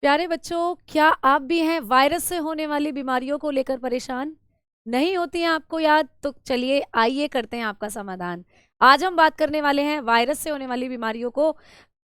प्यारे बच्चों, क्या आप भी हैं वायरस से होने वाली बीमारियों को लेकर परेशान? नहीं होती हैं आपको याद? तो चलिए आइए करते हैं आपका समाधान। आज हम बात करने वाले हैं वायरस से होने वाली बीमारियों को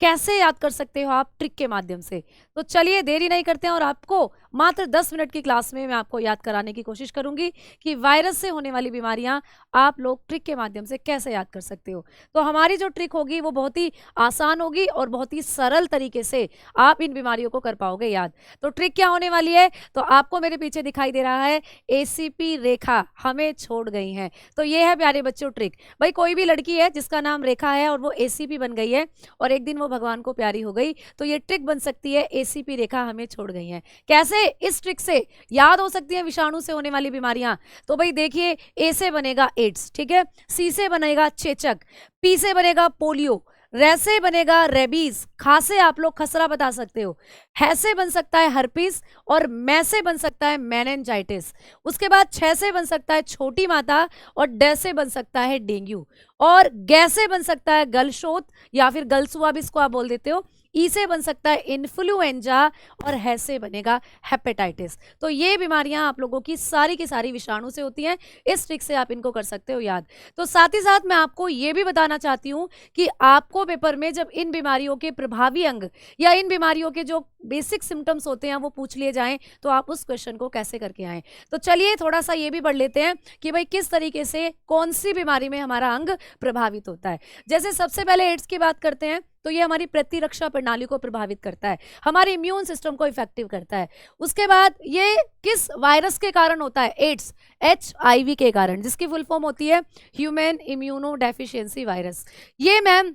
कैसे याद कर सकते हो आप ट्रिक के माध्यम से। तो चलिए देरी नहीं करते हैं और आपको मात्र 10 मिनट की क्लास में मैं आपको याद कराने की कोशिश करूंगी कि वायरस से होने वाली बीमारियां आप लोग ट्रिक के माध्यम से कैसे याद कर सकते हो। तो हमारी जो ट्रिक होगी वो बहुत ही आसान होगी और बहुत ही सरल तरीके से आप इन बीमारियों को कर पाओगे याद। तो ट्रिक क्या होने वाली है? तो आपको मेरे पीछे दिखाई दे रहा है एसीपी रेखा हमें छोड़ गई है। तो ये है प्यारे बच्चों ट्रिक। भाई कोई भी लड़की है जिसका नाम रेखा है और वो एसीपी बन गई है और एक दिन वो भगवान को प्यारी हो गई, तो ये ट्रिक बन सकती है एसीपी रेखा हमें छोड़ गई है। कैसे इस ट्रिक से याद हो सकती है विषाणु से होने वाली बीमारियां? तो भाई देखिए, ए से बनेगा एड्स, ठीक है, सी से बनेगा चेचक, पी से बनेगा पोलियो, रे से बनेगा रेबीज, खा से आप लोग खसरा बता सकते हो, है से बन सकता है हर्पीस और मैं से बन सकता है मेनिनजाइटिस। उसके बाद छह से बन सकता है छोटी माता और डे से बन सकता है डेंगू और गै से बन सकता है गलशोथ या फिर गलसुआ भी इसको आप बोल देते हो। ई से बन सकता है इन्फ्लुएंजा और है से बनेगा हेपेटाइटिस। तो ये बीमारियां आप लोगों की सारी विषाणु से होती हैं। इस ट्रिक से आप इनको कर सकते हो याद। तो साथ ही साथ मैं आपको ये भी बताना चाहती हूँ कि आपको पेपर में जब इन बीमारियों के प्रभावी अंग या इन बीमारियों के जो बेसिक सिम्टम्स होते हैं वो पूछ लिए जाएं तो आप उस क्वेश्चन को कैसे करके आएं। तो चलिए थोड़ा सा ये भी पढ़ लेते हैं कि भाई किस तरीके से कौन सी बीमारी में हमारा अंग प्रभावित होता है। जैसे सबसे पहले एड्स की बात करते हैं तो ये हमारी प्रतिरक्षा प्रणाली को प्रभावित करता है, हमारे इम्यून सिस्टम को इफेक्टिव करता है। उसके बाद ये किस वायरस के कारण होता है? एड्स HIV के कारण, जिसकी फुल फॉर्म होती है ह्यूमन इम्यूनो डेफिशिएंसी वायरस। ये मैम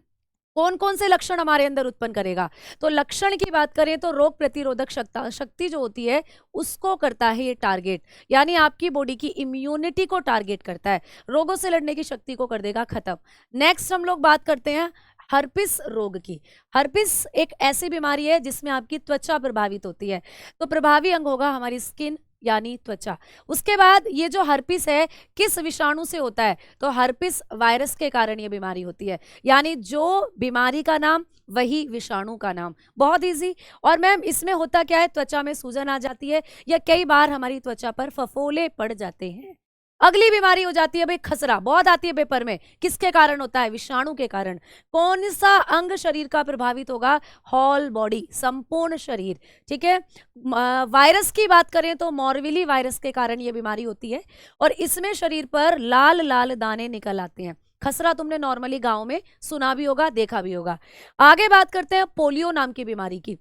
कौन कौन से लक्षण हमारे अंदर उत्पन्न करेगा? तो लक्षण की बात करें तो रोग प्रतिरोधक शक्ति जो होती है उसको करता है ये टारगेट, यानी आपकी बॉडी की इम्यूनिटी को टारगेट करता है, रोगों से लड़ने की शक्ति को कर देगा खत्म। नेक्स्ट हम लोग बात करते हैं हर्पिस रोग की। हर्पिस एक ऐसी बीमारी है जिसमें आपकी त्वचा प्रभावित होती है, तो प्रभावी अंग होगा हमारी स्किन यानी त्वचा। उसके बाद ये जो हर्पिस है किस विषाणु से होता है? तो हर्पिस वायरस के कारण ये बीमारी होती है, यानी जो बीमारी का नाम वही विषाणु का नाम। बहुत इजी। और मैम इसमें होता क्या है? त्वचा में सूजन आ जाती है या कई बार हमारी त्वचा पर फफोले पड़ जाते हैं। अगली बीमारी हो जाती है भाई खसरा, बहुत आती है पेपर में। किसके कारण होता है? विषाणु के कारण। कौन सा अंग शरीर का प्रभावित होगा? होल बॉडी, संपूर्ण शरीर, ठीक है। वायरस की बात करें तो मॉर्विली वायरस के कारण ये बीमारी होती है और इसमें शरीर पर लाल लाल दाने निकल आते हैं। खसरा तुमने नॉर्मली गांव में सुना भी होगा, देखा भी होगा। आगे बात करते हैं पोलियो नाम की बीमारी की।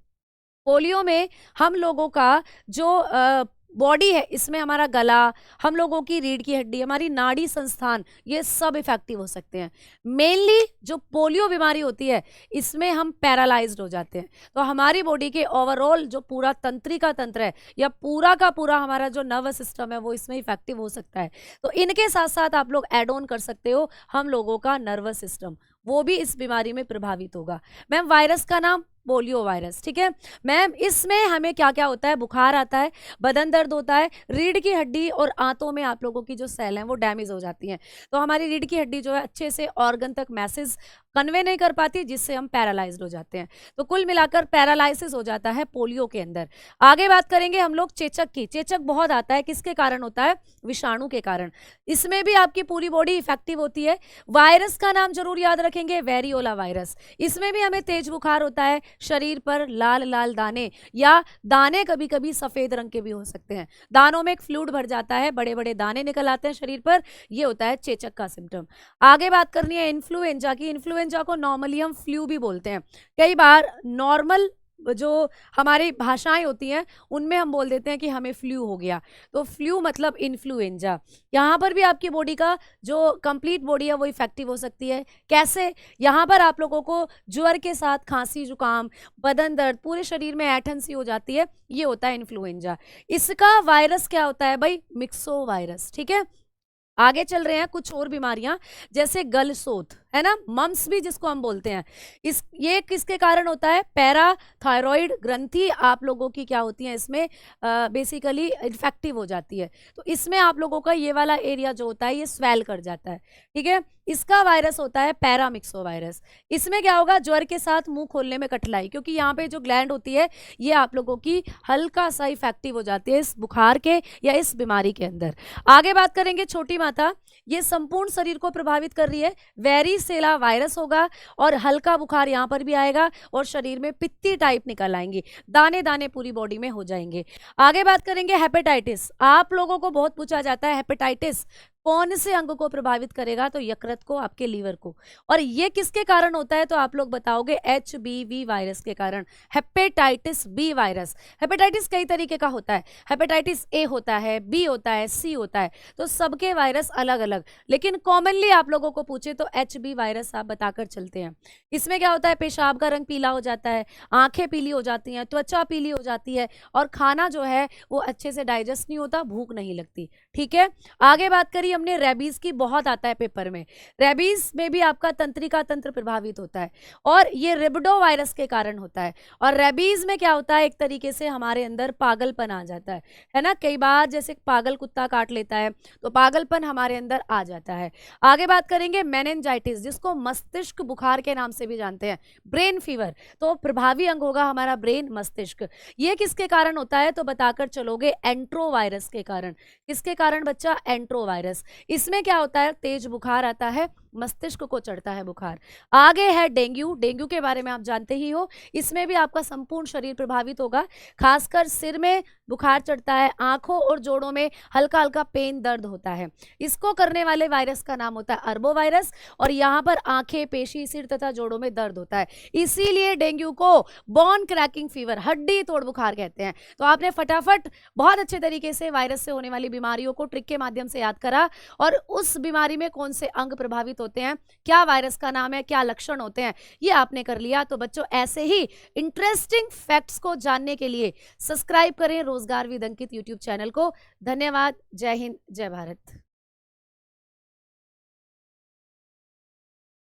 पोलियो में हम लोगों का जो बॉडी है, इसमें हमारा गला, हम लोगों की रीढ़ की हड्डी, हमारी नाड़ी संस्थान, ये सब इफेक्टिव हो सकते हैं। मेनली जो पोलियो बीमारी होती है इसमें हम पैरालाइज्ड हो जाते हैं, तो हमारी बॉडी के ओवरऑल जो पूरा तंत्रिका तंत्र है या पूरा का पूरा हमारा जो नर्वस सिस्टम है वो इसमें इफेक्टिव हो सकता है। तो इनके साथ साथ आप लोग एड ऑन कर सकते हो हम लोगों का नर्वस सिस्टम, वो भी इस बीमारी में प्रभावित होगा। मैम वायरस का नाम पोलियो वायरस, ठीक है। मैम इसमें हमें क्या क्या होता है? बुखार आता है, बदन दर्द होता है, रीढ़ की हड्डी और आंतों में आप लोगों की जो सेल हैं वो डैमेज हो जाती हैं, तो हमारी रीढ़ की हड्डी जो है अच्छे से ऑर्गन तक मैसेज कन्वे नहीं कर पाती, जिससे हम पैरालाइज्ड हो जाते हैं। तो कुल मिलाकर पैरालाइसिस हो जाता है पोलियो के अंदर। आगे बात करेंगे हम लोग चेचक की। चेचक बहुत आता है, किसके कारण होता है? विषाणु के कारण। इसमें भी आपकी पूरी बॉडी इफेक्टिव होती है। वायरस का नाम जरूर याद रखेंगे, वेरियोला वायरस। इसमें भी हमें तेज बुखार होता है, शरीर पर लाल लाल दाने, या दाने कभी कभी सफेद रंग के भी हो सकते हैं, दानों में एक फ्लूइड भर जाता है, बड़े बड़े दाने निकल आते हैं शरीर पर, ये होता है चेचक का सिम्टम। आगे बात करनी है इन्फ्लुएंजा की। इन्फ्लुएंजा को नॉर्मली हम फ्लू भी बोलते हैं, कई बार नॉर्मल जो हमारी भाषाएं होती हैं उनमें हम बोल देते हैं कि हमें फ्लू हो गया, तो फ्लू मतलब इन्फ्लुएंजा। यहाँ पर भी आपकी बॉडी का जो कंप्लीट बॉडी है वो इफेक्टिव हो सकती है। कैसे? यहाँ पर आप लोगों को ज्वर के साथ खांसी, जुकाम, बदन दर्द, पूरे शरीर में ऐठन सी हो जाती है, ये होता है इन्फ्लुएंजा। इसका वायरस क्या होता है भाई? मिक्सो वायरस, ठीक है। आगे चल रहे हैं कुछ और बीमारियां, जैसे गलसोथ है ना, मम्स भी जिसको हम बोलते हैं। ये किसके कारण होता है, पैराथायरॉइड ग्रंथि आप लोगों की क्या होती है इसमें बेसिकली इन्फेक्टिव हो जाती है, तो इसमें आप लोगों का ये वाला एरिया जो होता है ये स्वेल कर जाता है, ठीक है। इसका वायरस होता है पैरामिक्सो वायरस। इसमें क्या होगा, ज्वर के साथ मुंह खोलने में कठिनाई, क्योंकि यहाँ पे जो ग्लैंड होती है ये आप लोगों की हल्का सा इफेक्टिव हो जाती है इस बुखार के या इस बीमारी के अंदर। आगे बात करेंगे छोटी माता, ये संपूर्ण शरीर को प्रभावित कर रही है, वेरिसेला वायरस होगा और हल्का बुखार यहाँ पर भी आएगा और शरीर में पित्ती टाइप निकल आएंगी, दाने दाने पूरी बॉडी में हो जाएंगे। आगे बात करेंगे हेपेटाइटिस। आप लोगों को बहुत पूछा जाता है हेपेटाइटिस कौन से अंग को प्रभावित करेगा, तो यकृत को, आपके लीवर को। और ये किसके कारण होता है, तो आप लोग बताओगे HBV वायरस के कारण, हेपेटाइटिस बी वायरस। हेपेटाइटिस कई तरीके का होता है, हेपेटाइटिस ए होता है, बी होता है, सी होता है, तो सबके वायरस अलग अलग, लेकिन कॉमनली आप लोगों को पूछे तो HB वायरस आप बताकर चलते हैं। इसमें क्या होता है, पेशाब का रंग पीला हो जाता है, आंखें पीली हो जाती हैं, त्वचा पीली हो जाती है और खाना जो है वो अच्छे से डाइजेस्ट नहीं होता, भूख नहीं लगती, ठीक है। आगे बात करिए हमने रेबीज की, बहुत आता है पेपर में। रेबीज में भी आपका तंत्रिका तंत्र प्रभावित होता है और ये रिबडो वायरस के कारण होता है। और रेबीज में क्या होता है, एक तरीके से हमारे अंदर पागलपन आ जाता है ना, कई बार जैसे पागल कुत्ता काट लेता है तो पागलपन हमारे अंदर आ जाता है। आगे बात करेंगे मेनिंजाइटिस, जिसको मस्तिष्क बुखार के नाम से भी जानते हैं, ब्रेन फीवर। तो प्रभावी अंग होगा हमारा ब्रेन, मस्तिष्क। ये किसके कारण होता है, तो बताकर चलोगे एंट्रोवायरस के कारण। किसके कारण बच्चा, एंट्रोवायरस। इसमें क्या होता है, तेज बुखार आता है, मस्तिष्क को चढ़ता है बुखार। आगे है डेंगू। डेंगू के बारे में आप जानते ही हो, इसमें भी आपका संपूर्ण शरीर प्रभावित होगा, खासकर सिर में बुखार चढ़ता है, आंखों और जोड़ों में हल्का हल्का पेन दर्द होता है। इसको करने वाले वायरस का नाम होता है अर्बो वायरस और यहाँ पर आंखें, पेशी, सिर तथा जोड़ों में दर्द होता है, इसीलिए डेंगू को बोन क्रैकिंग फीवर, हड्डी तोड़ बुखार कहते हैं। तो आपने फटाफट बहुत अच्छे तरीके से वायरस से होने वाली बीमारियों को ट्रिक के माध्यम से याद करा और उस बीमारी में कौन से अंग प्रभावित होते हैं, क्या वायरस का नाम है, क्या लक्षण होते हैं, ये आपने कर लिया। तो बच्चों ऐसे ही इंटरेस्टिंग फैक्ट्स को जानने के लिए सब्सक्राइब करें रोजगार विद अंकित यूट्यूब चैनल को। धन्यवाद। जय हिंद, जय भारत।